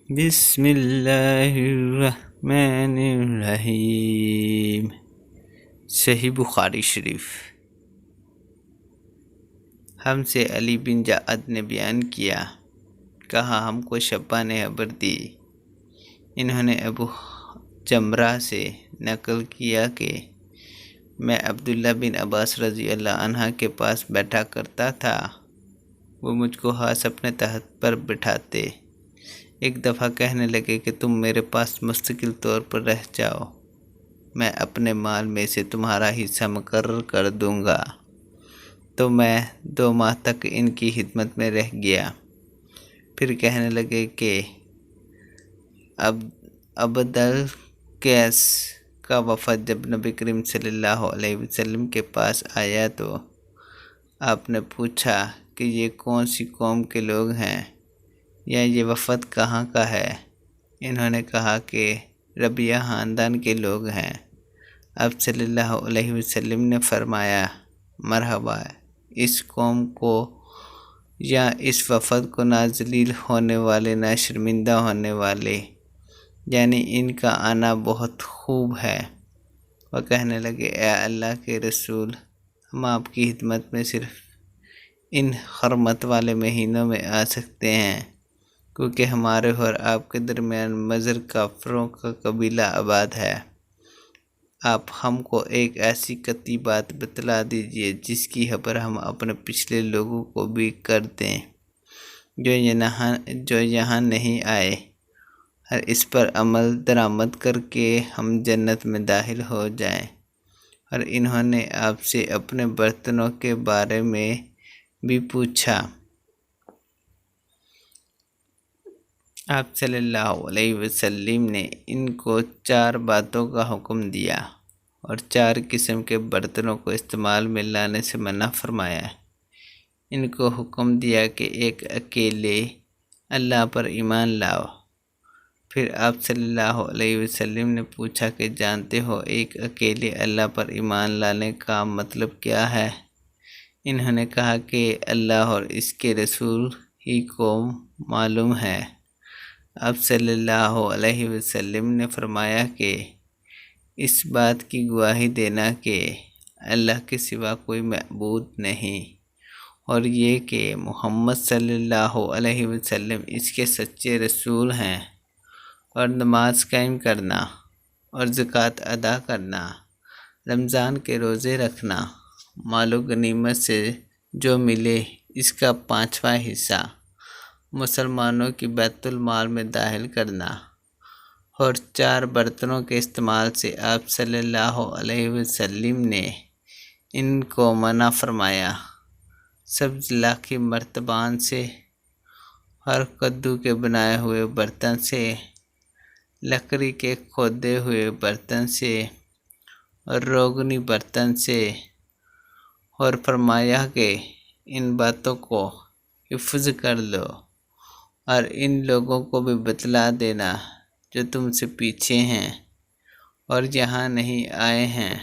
بسم اللہ الرحمن الرحیم۔ صحیح بخاری شریف۔ ہم سے علی بن جعد نے بیان کیا، کہا ہم کو شبہ نے خبر دی، انہوں نے ابو جمرہ سے نقل کیا کہ میں عبداللہ بن عباس رضی اللہ عنہ کے پاس بیٹھا کرتا تھا، وہ مجھ کو خاص اپنے تحت پر بٹھاتے۔ ایک دفعہ کہنے لگے کہ تم میرے پاس مستقل طور پر رہ جاؤ، میں اپنے مال میں سے تمہارا حصہ مقرر کر دوں گا۔ تو میں 2 ماہ تک ان کی خدمت میں رہ گیا۔ پھر کہنے لگے کہ عبدالقیس کا وفد جب نبی کریم صلی اللہ علیہ وسلم کے پاس آیا تو آپ نے پوچھا کہ یہ کون سی قوم کے لوگ ہیں یا یہ وفد کہاں کا ہے؟ انہوں نے کہا کہ ربیہ خاندان کے لوگ ہیں۔ آپ صلی اللہ علیہ وسلم نے فرمایا، مرحبا، اس قوم کو یا اس وفد کو نہ ذلیل ہونے والے نہ شرمندہ ہونے والے، یعنی ان کا آنا بہت خوب ہے۔ وہ کہنے لگے، اے اللہ کے رسول، ہم آپ کی خدمت میں صرف ان حرمت والے مہینوں میں آ سکتے ہیں، کیونکہ ہمارے اور آپ کے درمیان مضر کافروں کا قبیلہ آباد ہے۔ آپ ہم کو ایک ایسی قطعی بات بتلا دیجئے جس کی خبر ہم اپنے پچھلے لوگوں کو بھی کر دیں جو یہاں نہیں آئے، اور اس پر عمل درآمد کر کے ہم جنت میں داخل ہو جائیں۔ اور انہوں نے آپ سے اپنے برتنوں کے بارے میں بھی پوچھا۔ آپ صلی اللہ علیہ وسلم نے ان کو 4 باتوں کا حکم دیا اور 4 قسم کے برتنوں کو استعمال میں لانے سے منع فرمایا۔ ان کو حکم دیا کہ ایک اکیلے اللہ پر ایمان لاؤ۔ پھر آپ صلی اللہ علیہ وسلم نے پوچھا کہ جانتے ہو ایک اکیلے اللہ پر ایمان لانے کا مطلب کیا ہے؟ انہوں نے کہا کہ اللہ اور اس کے رسول ہی کو معلوم ہے۔ آپ صلی اللہ علیہ وسلم نے فرمایا کہ اس بات کی گواہی دینا کہ اللہ کے سوا کوئی معبود نہیں، اور یہ کہ محمد صلی اللہ علیہ وسلم اس کے سچے رسول ہیں، اور نماز قائم کرنا اور زکوٰۃ ادا کرنا، رمضان کے روزے رکھنا، مال و غنیمت سے جو ملے اس کا 5واں حصہ مسلمانوں کی بیت المال میں داخل کرنا، اور 4 برتنوں کے استعمال سے آپ صلی اللہ علیہ وسلم نے ان کو منع فرمایا، سبز لاکھی مرتبان سے، اور کدو کے بنائے ہوئے برتن سے، لکڑی کے کھودے ہوئے برتن سے، اور روغنی برتن سے، اور فرمایا کہ ان باتوں کو حفظ کر لو اور ان لوگوں کو بھی بتلا دینا جو تم سے پیچھے ہیں اور یہاں نہیں آئے ہیں۔